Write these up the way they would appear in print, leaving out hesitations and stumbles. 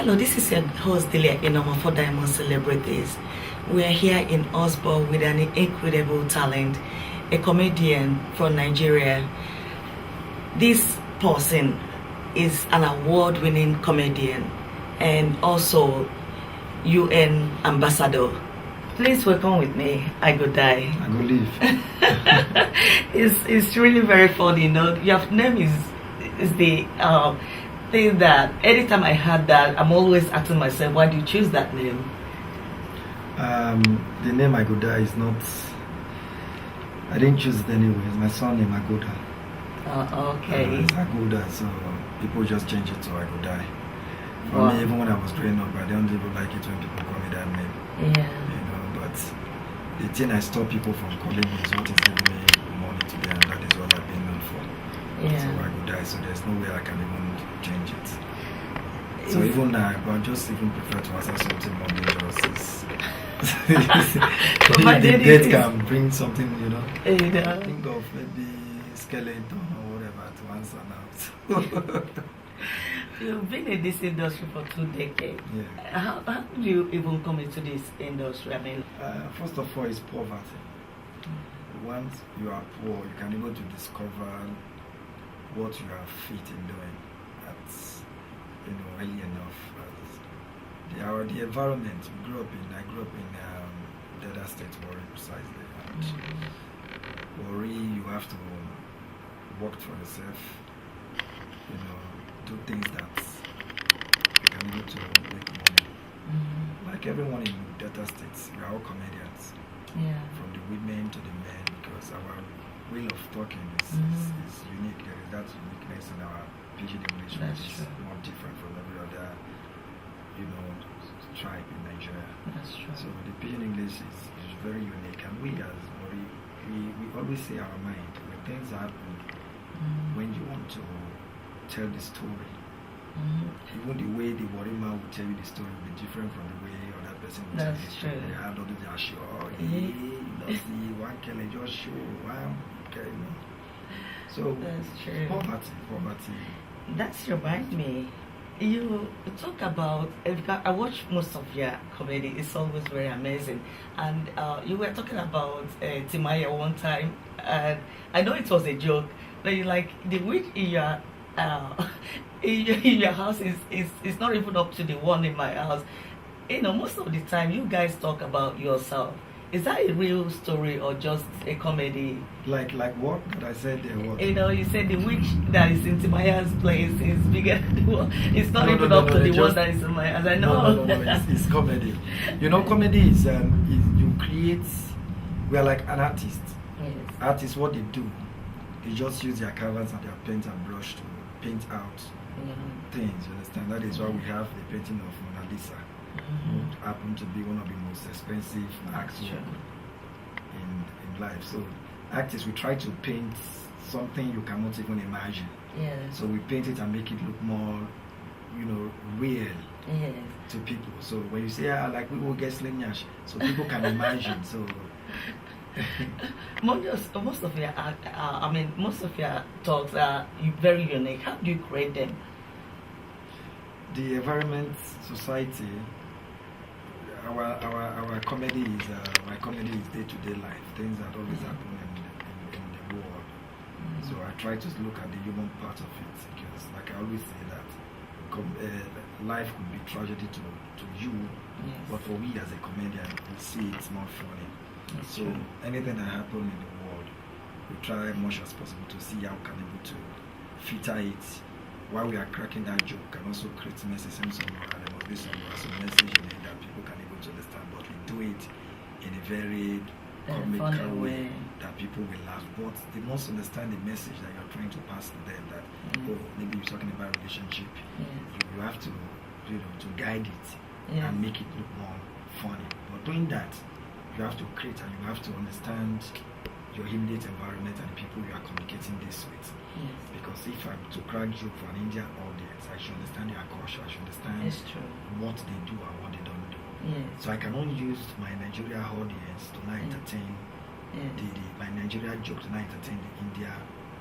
Hello, this is your host Delia Inoma for Diamond Celebrities. We are here in Osborne with an incredible talent, a comedian from Nigeria. This person is an award-winning comedian and also UN ambassador. Please welcome with me, I Go Die. I Go Live. It's really very funny, you know. Your name is the thing that anytime I heard that, I'm always asking myself, why do you choose that name? The name I Go Die is not. I didn't choose it anyway. It's my surname Agoda. Okay. It's Agoda, so people just change it to I Go Die. For Wow. me, even when I was growing up, I don't even like it when people call me that name. Yeah. You know, but the thing I stop people from calling me is what is giving me money today, and that is what I've been known for. Yeah. So I Go Die. So there's no way I can even change it. So even now, I just even prefer to answer something more dangerous. The death can bring something, you know. Think of maybe skeleton or whatever to answer now. You've been in this industry for 2 decades. Yeah. How did you even come into this industry? I mean, First of all, it's poverty. Once you are poor, you can able to discover what you are fit in doing. That's early enough. The environment we grew up in. I grew up in Delta State, Warri, precisely. And Warri, you have to work for yourself. Do things that you can able to make money. Like everyone in Delta States, we are all comedians. yeah. From the women to the men, because our way of talking is unique. There is that uniqueness in our pidgin English, That's which is true. more different from every other, tribe in Nigeria. That's true. So the pidgin English is very unique, and we as Warri, we always say our mind when things happen. When you want to tell the story, even the way the Warri man will tell you the story will be different from the way other person will tell That's the story. true. I don't do that sure. See one Kelly just show one So That's true. poverty. That's remind me. You talk about, I watch most of your comedy. It's always very amazing. And you were talking about Timaya one time, and I know it was a joke. But you like the witch in your in your house is not even up to the one in my house. Most of the time you guys talk about yourself. Is that a real story or just a comedy? Like what did I say there? What? You said the witch that is in Timaya's place is bigger than the one. It's not even up to the one that is in my house. I know. No. It's comedy. Comedy is you create. We are like an artist. Yes. Artists, what they do, they just use their canvas and their paint and brush to paint out things. You understand? That is why we have the painting of Mona Lisa. Would happen to be one of the most expensive acts in life. So artists, we try to paint something you cannot even imagine. Yeah. So we paint it and make it look more, real Yes. to people. So when you say, like we will get slim yash, so people can imagine. So most of your talks are very unique. How do you create them? the environment, society. Our comedy is my comedy is day-to-day life, things that always happen in the world. So I try to look at the human part of it, because like I always say that life could be tragedy to you, but for we as a comedian, we see it's more funny. So anything that happens in the world, we try much as possible to see how we can able to filter it while we are cracking that joke, and also create message somewhere, and there must be some message in it that people can able to understand, but we do it in a very comical way that people will laugh, but they must understand the message that you're trying to pass to them, that maybe you're talking about relationship, you have to to guide it and make it look more funny. But doing that, you have to create and you have to understand your immediate environment and the people you are communicating this with. Because if I'm to crack joke for an Indian audience, I should understand their culture, I should understand what they do and what they don't do. So I cannot use my Nigeria audience to now entertain my Nigeria joke to now entertain the India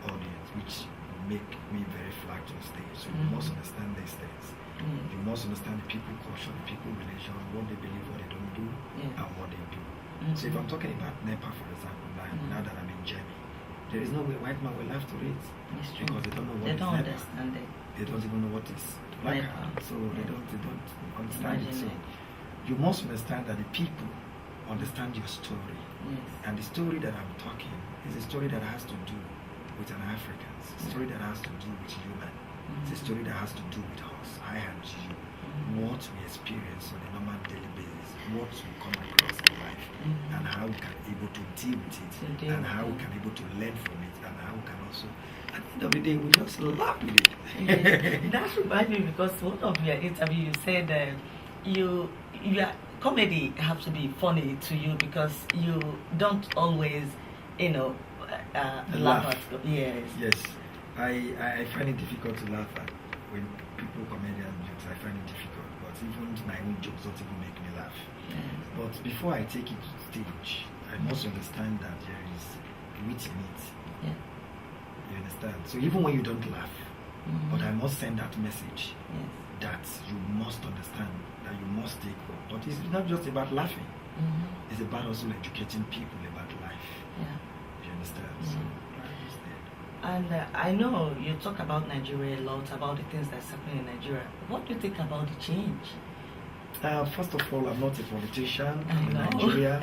audience, which will make me very flat on stage. So you must understand these things. You must understand the people culture, the people relation, what they believe, what they don't do, and what they do. So if I'm talking about NEPA, for example, now that I'm in Germany, there is no way white man will have to read because they don't know what they is don't NEPA. understand it. They don't even know what is black card, so they don't understand it. So you must understand that the people understand your story, and the story that I'm talking is a story that has to do with an African. It's a story that has to do with human. It's a story that has to do with us, I and you, what we experience on a normal daily basis, what we come across in life, and how we can able to deal with it, and how we can able to learn from it, and how we can also, at the end of the day, we just laugh with it. That reminds me, because one of your interview you said your comedy has to be funny to you because you don't always, laugh at. Yes. I find it difficult to laugh at when people comedian jokes. I find it difficult, but even my own jokes don't even make me laugh. But before I take it to the stage, I must understand that there is wit in it. You understand? So even when you don't laugh, but I must send that message that you must understand, that you must take up. But it's not just about laughing. It's about also educating people about life. You understand? So and I know you talk about Nigeria a lot, about the things that's happening in Nigeria. What do you think about the change? First of all, I'm not a politician. I'm in Nigeria.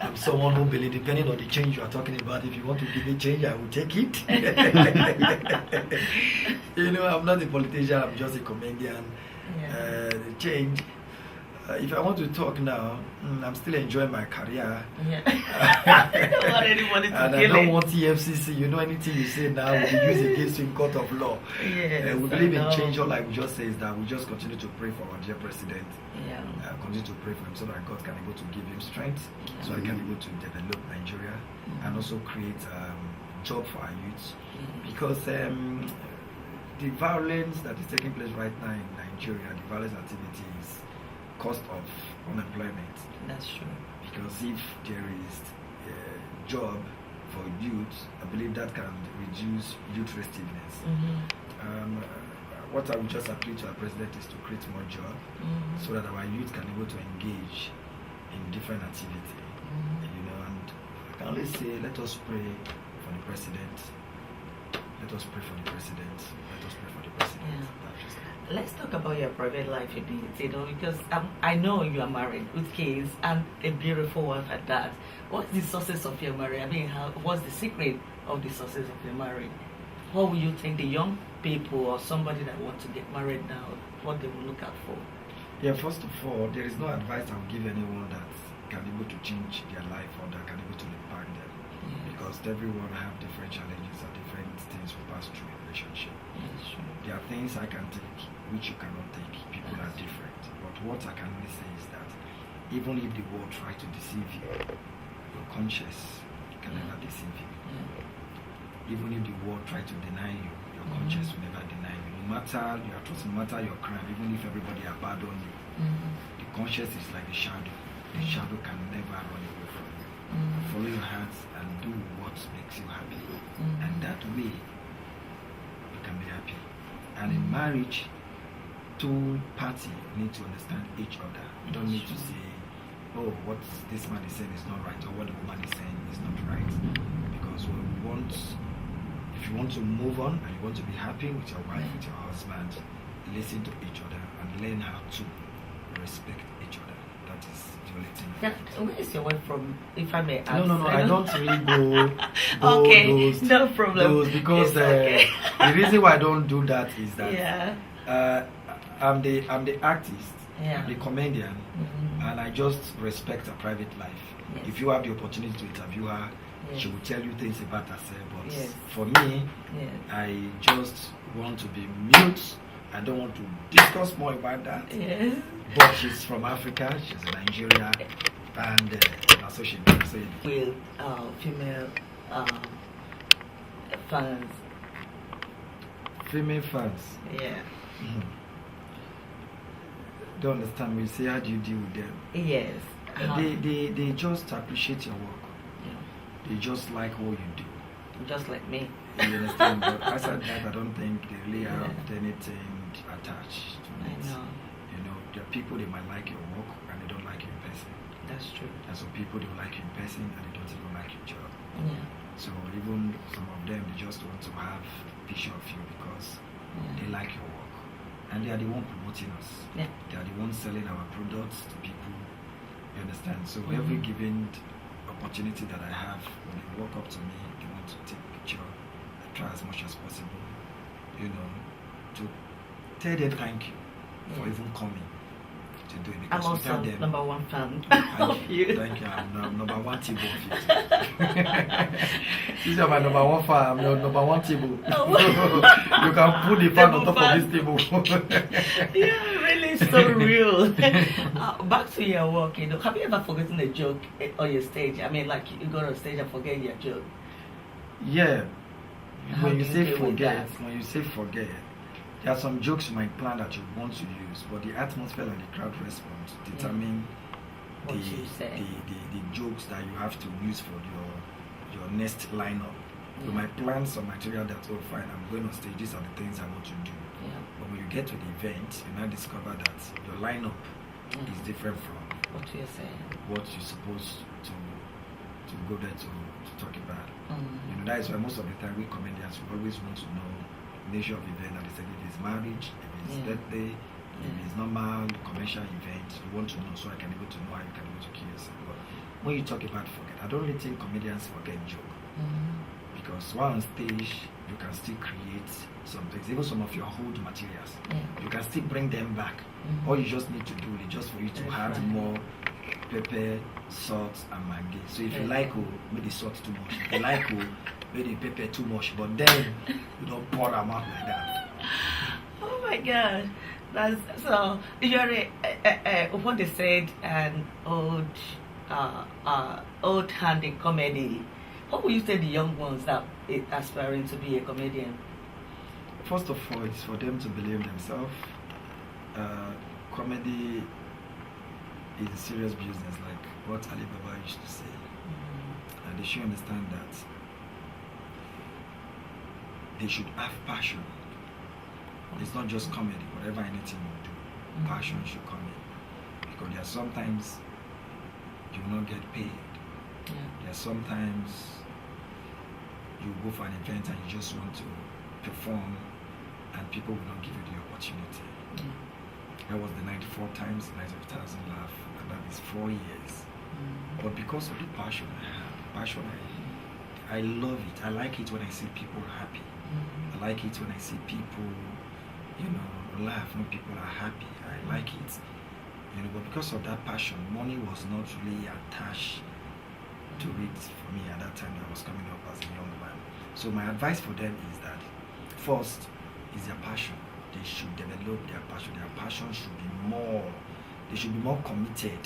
I'm someone who believes, depending on the change you are talking about, if you want to give me change, I will take it. I'm not a politician. I'm just a comedian. The change. If I want to talk now, I'm still enjoying my career. I don't want anybody to and I don't want EFCC. Anything you say now will be used against you in court of law. We believe in change. All I will just say is that we just continue to pray for our dear president. Continue to pray for him so that God can be able to give him strength, so he can be able to develop Nigeria and also create job for our youth. Because the violence that is taking place right now in Nigeria, the violence activities, cost of unemployment. That's true. Because if there is a job for youth, I believe that can reduce youth restiveness. What I would just appeal to our president is to create more jobs so that our youth can be able to engage in different activity. And I can only say, let us pray for the president. Let us pray for the president. Let us pray for the president. Let's talk about your private life a bit, because I know you are married with kids and a beautiful wife at that. What's the success of your marriage? What's the secret of the success of your marriage? What will you think the young people or somebody that want to get married now, what they will look out for? First of all, there is no advice I will give anyone that can be able to change their life or that can be able to impact them. Because everyone have different challenges or different things we pass through in a relationship. There are things I can take which you cannot take. People are different. But what I can only say is that even if the world tries to deceive you, your conscience can never deceive you. Even if the world tries to deny you, your conscience will never deny you. No matter your truth, no matter your crime, even if everybody abandon you, the conscience is like a shadow. The shadow can never run away from you. Follow your heart and do what makes you happy. And that way, you can be happy. And in marriage, two parties need to understand each other. You don't need to say, oh, what this man is saying is not right, or what the woman is saying is not right. Because if you want to move on and you want to be happy with your wife, with your husband, listen to each other and learn how to respect each other. That is the only thing. Where is your wife from, if I may ask? No, I don't really go okay, those, no problem. Those, because the reason why I don't do that is that I'm the artist, I'm the comedian, and I just respect her private life. If you have the opportunity to interview her, she will tell you things about herself. But for me, I just want to be mute. I don't want to discuss more about that. But she's from Africa, she's in Nigeria, and so she does it. With female fans. Female fans? Don't understand me. Say, how do you deal with them? Yes. They just appreciate your work. They just like what you do. just like me. You understand? But aside that, I don't think they really have Yeah. anything attached to I it. know. You know, there are people they might like your work and they don't like you in person. That's true. And some people they will like you in person and they don't even like your job. Yeah. So even some of them they just want to have a picture of you because they Yeah. like your work. And they are the one promoting us. Yeah. They are the ones selling our products to people. You understand? So Mhm. every given opportunity that I have, when they walk up to me, they want to take a picture. I try as much as possible, you know, to tell them thank you for Yeah. even coming to do it. I'm Because also without them, number one fan thank of you. Thank you. I'm number one table of you. These are my number one fan. I'm your number one table. Oh. You can put the fan on Table top fan. of this table. Yeah, really so real. Back to your work, you know, have you ever forgotten a joke on your stage? I mean, like you go on stage and forget your joke. Yeah. How When you do you say deal with forget, that? when you say forget, there are some jokes you might plan that you want to use, but the atmosphere and the crowd response determine What you say. the jokes that you have to use for your next lineup. You Yeah. might plan some material that, oh fine, I'm going on stage, these are the things I want to do. Yeah. But when you get to the event, you now discover that your lineup is different from What you're saying. what you're supposed to go there to talk about. You know, that is why most of the time we comedians we always want to know nature of event, and they say if it's marriage, if it's Yeah. birthday, if it's normal commercial event, you want to know so I can able to know how you can able to kill yourself. But when you talk about forget, I don't really think comedians forget joke. Because while on stage you can still create some things, even some of your old materials. Yeah. You can still bring them back. Mhm. All you just need to do is just for you to add Refine. more pepper, salt, and mango. So if you Yeah. like, make the salt too much. If you like, make the pepper too much. But then you don't pour them out like that. Oh my God, that's so. You're what they said, an old hand in comedy. What would you say the young ones that is aspiring to be a comedian? First of all, it's for them to believe themselves. Comedy is a serious business, like what Alibaba used to say. And they should understand that they should have passion. It's not just comedy, whatever anything you do, passion should come in. Because there are sometimes you will not get paid. Yeah. There are sometimes you go for an event and you just want to perform and people will not give you the opportunity. Yeah. That was the 94 times 90,000 laugh, and that is 4 years. But because of the passion I have, I love it. I like it when I see people happy. I like it when I see people, you know, laugh when people are happy. I like it, you know. But because of that passion, money was not really attached to it for me at that time that I was coming up as a young man. So my advice for them is that first is their passion. They should develop their passion. Their passion should be more. They should be more committed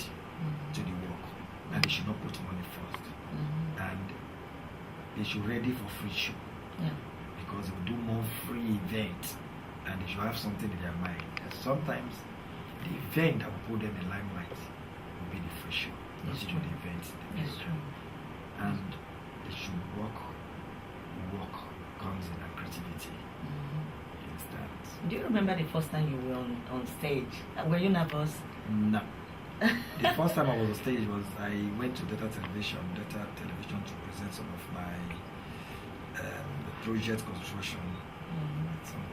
to the work, and they should not put money first. And they should ready for free show. Yeah. Because they will do more free events, and they should have something in their mind. And sometimes the event that will put them in limelight will be the free show. That's Not true. the events. That's true. And they should work comes in and creativity. You understand? Do you remember the first time you were on stage? Were you nervous? No. The first time I was on stage was I went to Data Television to present some of my project construction. Some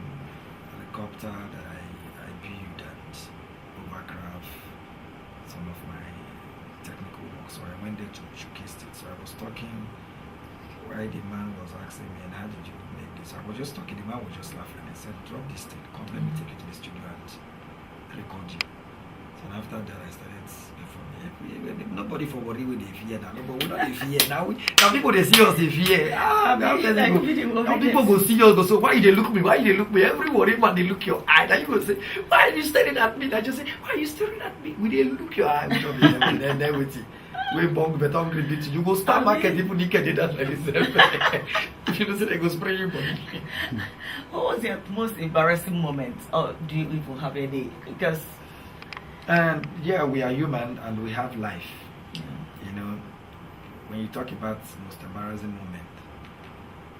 helicopter that I built and overcraft, some of my technical work. So I went there to showcase it. So I was talking while the man was asking me, and how did you make this? I was just talking, the man was just laughing. I said, drop this thing, come, let me take you to the studio and record you. So after that, I started performing. Nobody for worry with the fear now. Nobody not the fear now. Now people they see us the fear. Now people go see us go. So why they look me? Why they look me? Everybody man they look your eye. Now you go say, why are you staring at me? I just say, why are you staring at me? We they look your eye. Then with it. We bong better hungry bit. You go start market people naked that like this. If you don't say they go spray you body. What was your most embarrassing moment? Or do you even have any? Because And yeah, we are human and we have life. yeah. You know, when you talk about most embarrassing moment,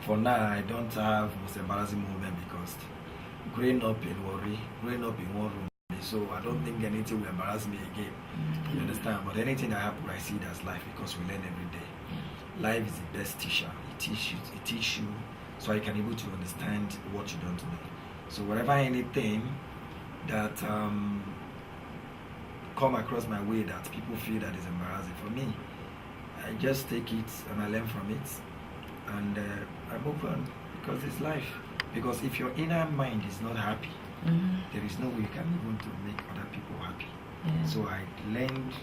for now, I don't have most embarrassing moment because growing up in worry, growing up in one room, so I don't think anything will embarrass me again. You understand? But anything that happens, I see it as life because we learn every day. Life is the best teacher. It teaches you, so you can able to understand what you don't know. So whatever anything that come across my way that people feel that is embarrassing for me, I just take it and I learn from it, and I move on because it's life. Because if your inner mind is not happy, there is no way you can even to make other people happy. So I learned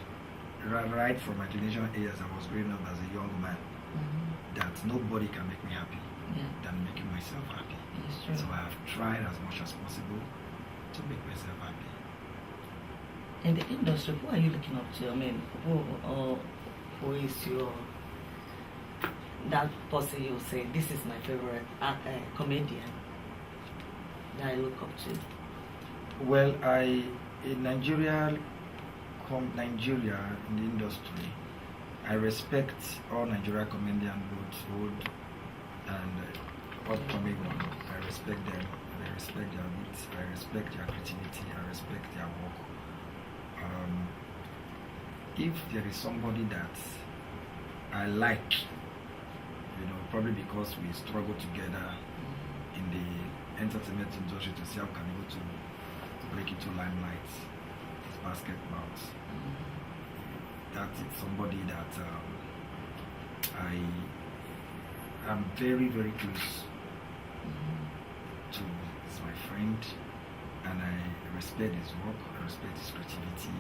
right from my teenage years, I was growing up as a young man, that nobody can make me happy than making myself happy. So I have tried as much as possible to make myself happy. In the industry, who are you looking up to? I mean, who is your, that person you say, this is my favorite comedian that I look up to? Well, in Nigeria, in the industry, I respect all Nigerian comedians, both old and upcoming ones. I respect them, and I respect their wits, I respect their creativity, I respect their work. If there is somebody that I like, probably because we struggle together in the entertainment industry to see how can able to break into limelight, is basketball. That is somebody that I am very, very close to. He's my friend, and I respect his work, I respect his creativity,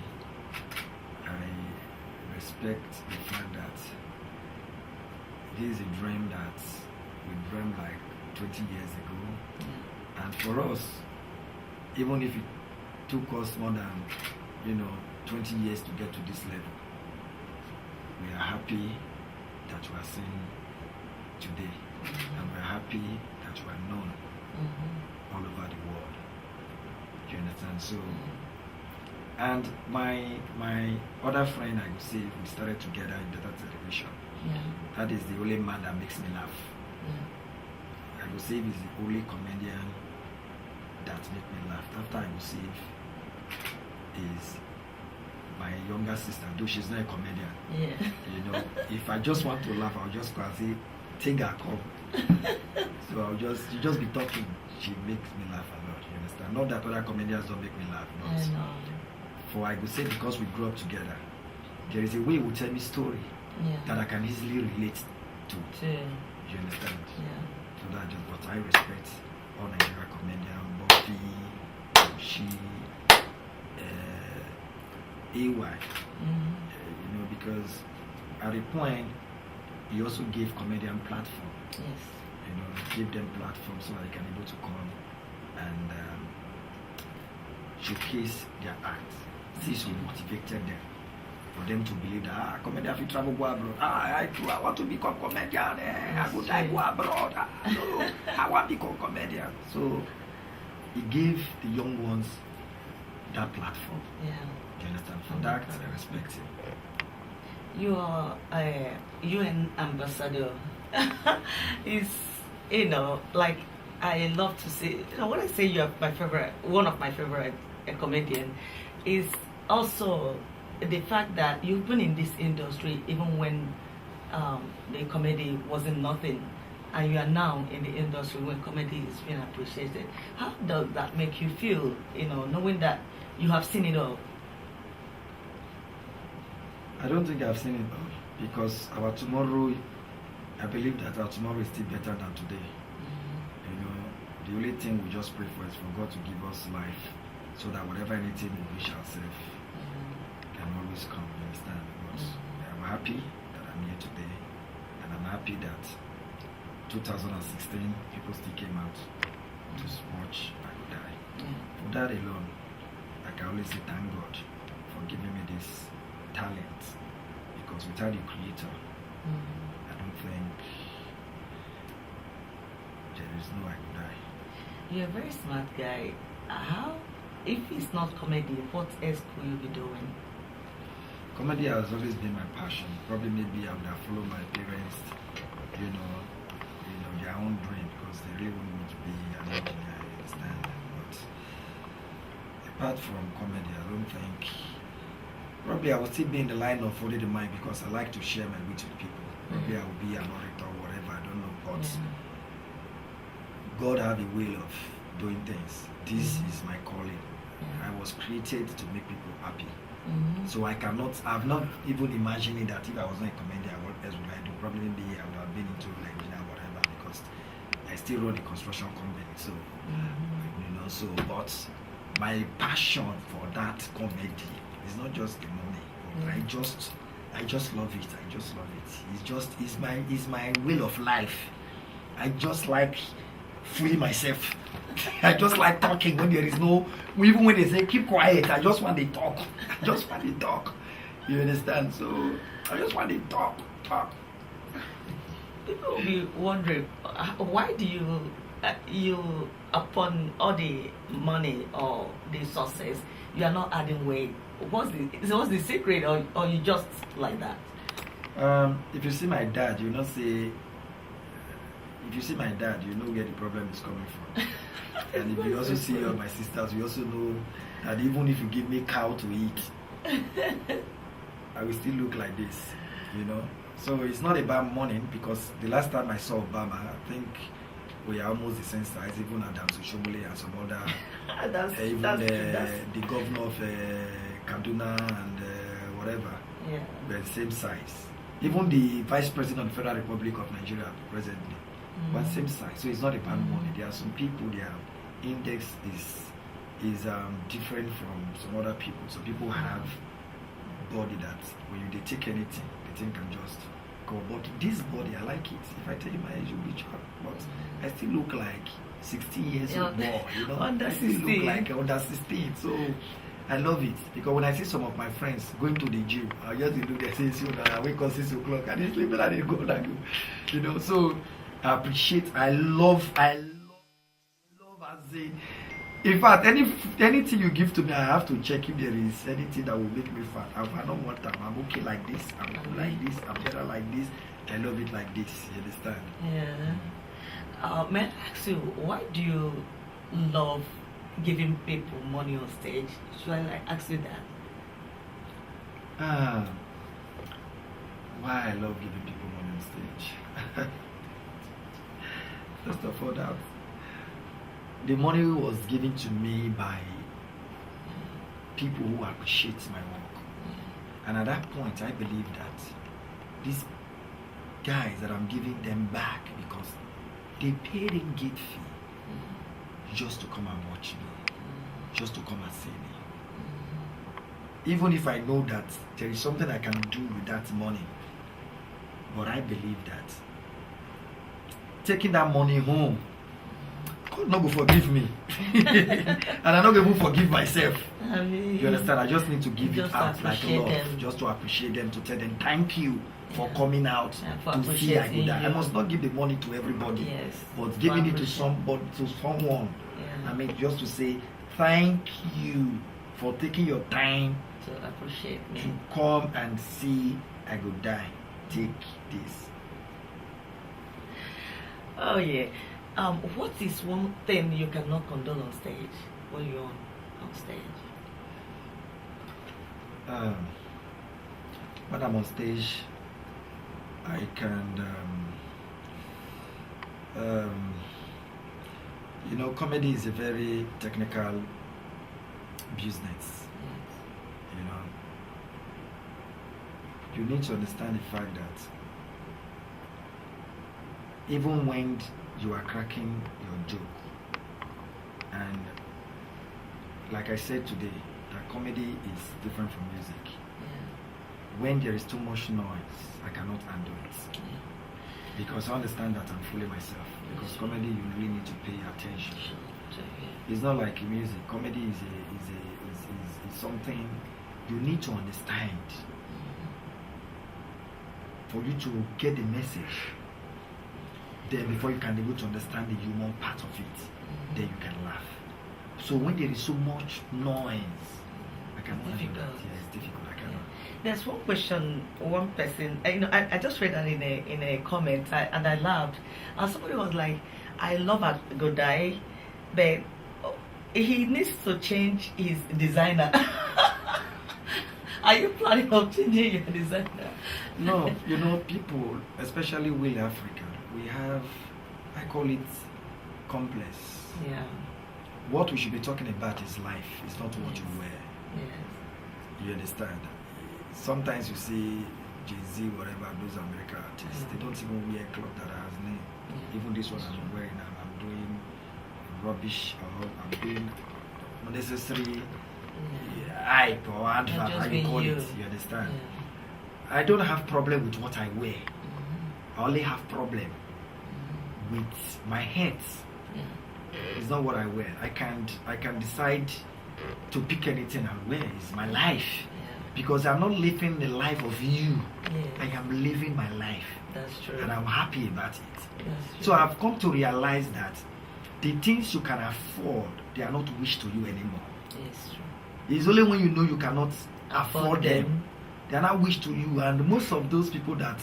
I respect the fact that this is a dream that we dreamed like 20 years ago. And for us, even if it took us more than 20 years to get to this level, we are happy that we are seen today, and we are happy that we are known all over the world. Do you understand? So, and my other friend, I would say, we started together in data television. That is the only man that makes me laugh. I would say he's the only comedian that makes me laugh. After I would say is my younger sister, though she's not a comedian. If I just want to laugh, I'll just go and say, take her come. So she just be talking. She makes me laugh a lot. You understand? Not that other comedians don't make me laugh, but for I would say because we grew up together, there is a way he will tell me story that I can easily relate to. You understand? So that just what I respect all Nigerian comedians, Buffy, she, AY. Because at a point he also gave comedian platform. Give them platform so that they can able to come and showcase their art. This will motivated them for them to believe that comedian if you travel go abroad. I want to become comedian. I would like go abroad. I want to become comedian. So he gave the young ones that platform. You understand? For that I respect him. You are a UN ambassador. Is like I love to say. When I say you are my favorite, one of my favorite comedian, is also the fact that you've been in this industry even when the comedy wasn't nothing, and you are now in the industry when comedy is being appreciated. How does that make you feel? Knowing that you have seen it all. I don't think I've seen it all because our tomorrow, I believe that our tomorrow is still better than today. The only thing we just pray for is for God to give us life so that whatever anything we wish ourselves can always come. You understand? But I'm happy that I'm here today, and I'm happy that 2016 people still came out to watch I Could Die. For that alone, I can only say thank God for giving me this talent, because without the creator I don't think there is no I Could Die. You're a very smart guy. How, if it's not comedy, what else could you be doing? Comedy has always been my passion. Probably maybe I would have followed my parents, their own dream because they really want me to be an engineer, I understand. But apart from comedy, I don't think. Probably I will still be in the line of holding the mic because I like to share my wit with people. Probably I will be an orator or whatever, I don't know. But God have a way of doing things. This is my calling. I was created to make people happy. So I've not even imagined that if I was not a comedian, what else would I do? Probably maybe I would have been into like whatever because I still run a construction company. So so but my passion for that comedy is not just the money. But I just love it. I just love it. It's my will of life. I just like free myself. I just like talking when there is no, even when they say keep quiet, I just want to talk. I just want to talk. You understand? So I just want to talk. People will be wondering, why do you upon all the money or the success, you are not adding weight? What's the secret, or you just like that? If you see my dad, you know say. If you see my dad, you know where the problem is coming from. And if you also see my sisters, you also know that even if you give me cow to eat, I will still look like this, you know. So it's not about money because the last time I saw Obama, I think we are almost the same size, even Adam Soshomole and some other, the governor of Kaduna and whatever, were the same size. Even the vice president of the Federal Republic of Nigeria presently. But same size, so it's not about money. There are some people, their index is different from some other people. So people have body that when they take anything, the thing can just go. But this body, I like it. If I tell you my age, you'll be shocked. But I still look like 16 years old more, you know. Under 16. I still look like under 16. So I love it because when I see some of my friends going to the gym, I just look there, say, I wake up 6 o'clock and they sleep and they go like, you know. So I appreciate, I love as in fact, anything you give to me, I have to check if there is anything that will make me fat. I don't want that. I'm okay like this, I'm good like this, I'm better like this, I love it like this, you understand? Yeah. May I ask you, why do you love giving people money on stage? Should I ask you that? Why I love giving people money on stage? First of all, that the money was given to me by people who appreciate my work. And at that point, I believe that these guys that I'm giving them back because they paid a gate fee just to come and watch me, just to come and see me. Even if I know that there is something I can do with that money, but I believe that taking that money home, God not go forgive me. And I'm not going to forgive myself. You understand? I just need to give it out like love, just to appreciate them, to tell them thank you for coming out to see I do that. I must not give the money to everybody, but giving it to somebody, to someone. I mean, just to say thank you for taking your time to appreciate me, to come and see I go die. Take this. Oh yeah. What is one thing you cannot condone on stage when you're on stage? When I'm on stage, I can, you know, comedy is a very technical business. You know, you need to understand the fact that even when you are cracking your joke, and like I said today, that comedy is different from music. When there is too much noise, I cannot handle it. Because I understand that I'm fooling myself. Because comedy, you really need to pay attention. It's not like music. Comedy is something you need to understand for you to get the message. Then before you can be able to understand the human part of it, then you can laugh. So when there is so much noise, I cannot handle that. difficult. Yeah, it's difficult. I cannot. There's one question, one person, I just read that in a comment, and I laughed. And somebody was like, I love Agodai, but he needs to change his designer. Are you planning on changing your designer? No, people, especially we African, we have, I call it complex. Yeah. What we should be talking about is life. It's not what you wear. Yes. You understand? Sometimes you see Jay-Z, whatever, those American artists, they don't even wear clothes that has name. Even this one I'm wearing, I'm doing rubbish, or I'm doing unnecessary hype or advert, how you call it. You understand? I don't have problem with what I wear. I only have problem with my head. It's not what I wear. I can decide to pick anything I wear. It's my life. Because I'm not living the life of you. I am living my life. That's true. And I'm happy about it. That's true. So I've come to realize that the things you can afford, they are not wished to you anymore. It's true. It's only when you know you cannot afford them, they are not wished to you. And most of those people that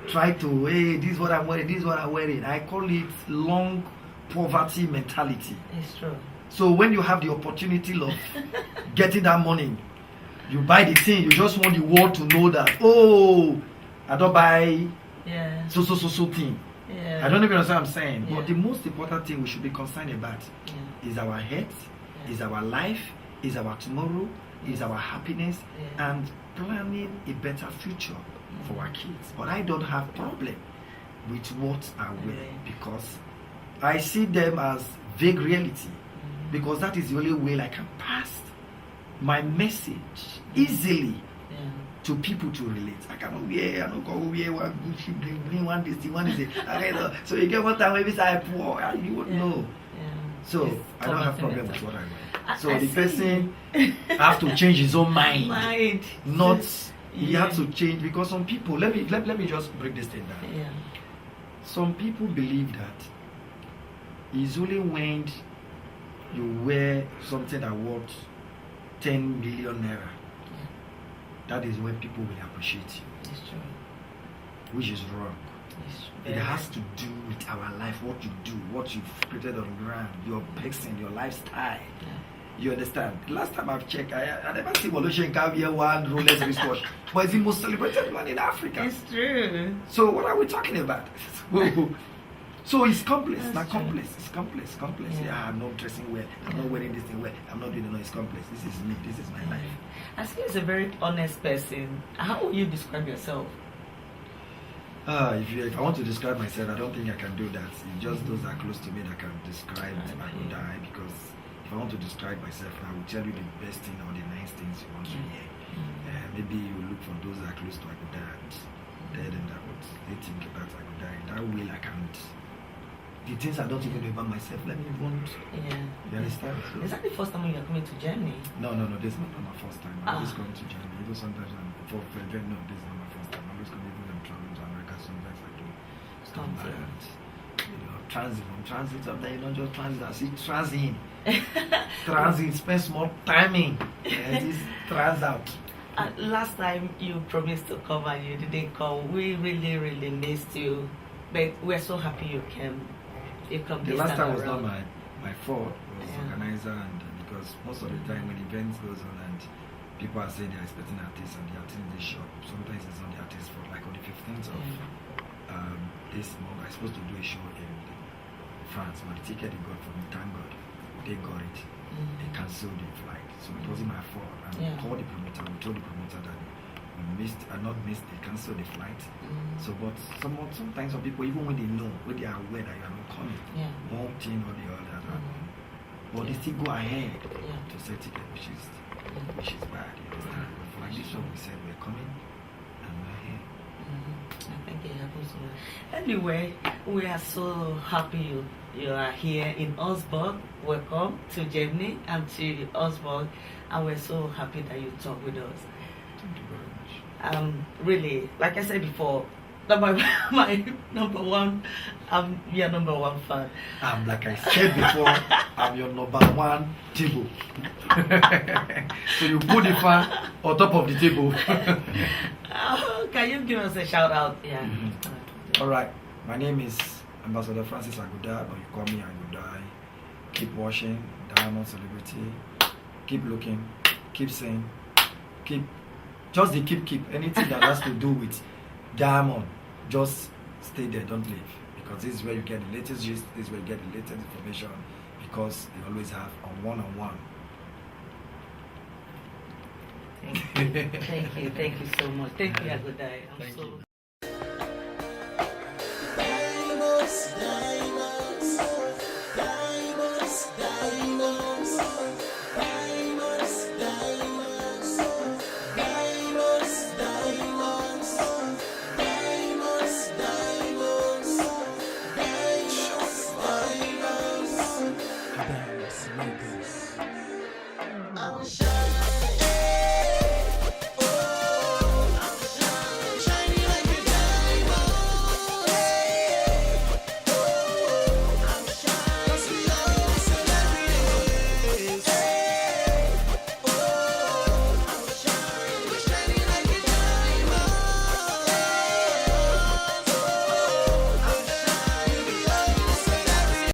try to, hey, this is what I'm wearing, this is what I'm wearing, I call it long poverty mentality. It's true. So when you have the opportunity of getting that money, you buy the thing, you just want the world to know that, oh, I don't buy so thing. I don't even understand what I'm saying. But the most important thing we should be concerned about is our health, is our life, is our tomorrow, is our happiness, and planning a better future for our kids. But I don't have problem with what I wear because I see them as vague reality, because that is the only way I can pass my message easily to people to relate. I cannot wear, I don't go wear one Gucci, bring one this, one is it. So you get one time maybe say poor, you won't know. So I don't have problem with what I wear. So the person have to change his own mind. Not he has to change, because some people, let me just break this thing down. Some people believe that it's only when you wear something that worth 10 million naira, that is when people will appreciate you. It's true. Which is wrong. It has to do with our life, what you do, what you've created on ground, your person, your lifestyle. You understand? The last time I've checked, I never see Woloshen Kavia one Rolex wristwatch, but it's the most celebrated one in Africa. It's true. So what are we talking about? So it's complex, That's not true. complex. It's complex. I'm not dressing well. I'm not wearing this thing well. I'm not doing it. No, it's complex. This is me. This is my life. I see you're a very honest person. How would you describe yourself? If I want to describe myself, I don't think I can do that. It's just those that are close to me that can describe I could die. Because if I want to describe myself, I will tell you the best thing or the nice things you want to hear. Maybe you look for those that are close to I could die and tell them that what they think about I could die. That way I can't. The things I don't even know about myself, let me even. You understand? So, is that the first time you're coming to Germany? No, this is not my first time. I'm always going to Germany. Even sometimes for Germany, no, this is not my first time. I'm always going to even travel to America. Sometimes I do stuff like that. Transit. From transit up there, you don't just transit. I see transit. Transit, spend small timing. This trans out. Last time you promised to come and you didn't come. We really, really missed you. But we're so happy you came. You come the this last time was around. not my fault. It was organizer, and because most of the time when events goes on and people are saying they're expecting artists and the artists in the shop, sometimes it's not the artist for like on the 15th of this month. I'm supposed to do a show in France, but the ticket they got from me, thank God, they got it. They cancelled the flight, so it wasn't my fault. And we told the promoter that we they cancelled the flight. So, but sometimes some people, even when they know, when they are aware that you are not coming, one thing or the other happen, but they still go ahead to sell ticket, which is bad. You understand? But for like this one, we said we're coming and we're here. I think it happens. Anyway, we are so happy you are here in Augsburg. Welcome to Germany and to Augsburg, and we're so happy that you talk with us. Thank you very much. Really, like I said before, my number one, I'm your number one fan. Like I said before, I'm your number one table. So you put the fan on top of the table. Can you give us a shout out? Yeah. All right. My name is Ambassador Francis Aguda, but you call me Agudai. Keep watching Diamond Celebrity. Keep looking. Keep saying. Keep. Anything that has to do with Diamond, just stay there. Don't leave, because this is where you get the latest gist. This is where you get the latest information, because they always have a one-on-one. Thank you so much. Thank you, Agudai. Thank you.